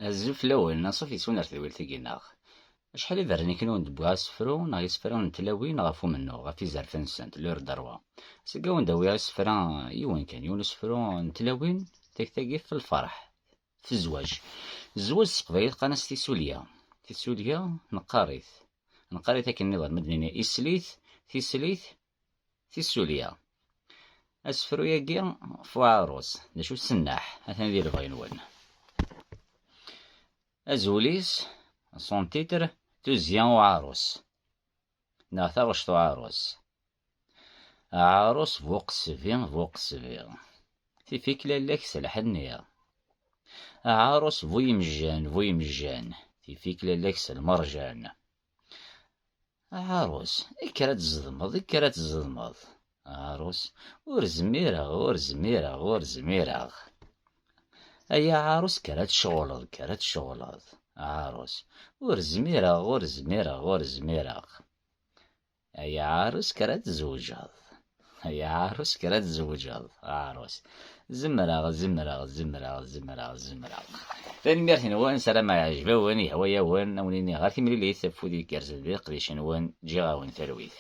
الزفلاون نصف يسون رتويل تيغيناغ شحال يبرني كنون دبغا سفرو نا يسفرا نتلاوين غافو منو غافي زرفن سنت لور دروا سقاون داوي يسفرا يوين كان يون سفرو نتلاوين تكتاقي في الفرح في الزواج سقبايل قناس تيسوليا نقاريث أكن نظام مدنيني تيسليث تيسوليا أسفرو ياقي فو عروس دا شو السناح أثنى ديال الغينوان أزوليس صون تيتر توزيان وعروس ناثر وشتو عروس فوق سفين في فيك لك سلحنيا عروس فوي مجان في فيك لك المرجان عروس إكرات الزضمض عروس ور زميرة أيا عروس كرات شغلض عروس ور زميرة أيا عروس كرات زوجض عروس زمرغ تنميرت نوان سلام عجبا واني هوايا وان ونيني غير تملي لي ثفودي كارز البيق ليش نوان جيغا وان ثرويث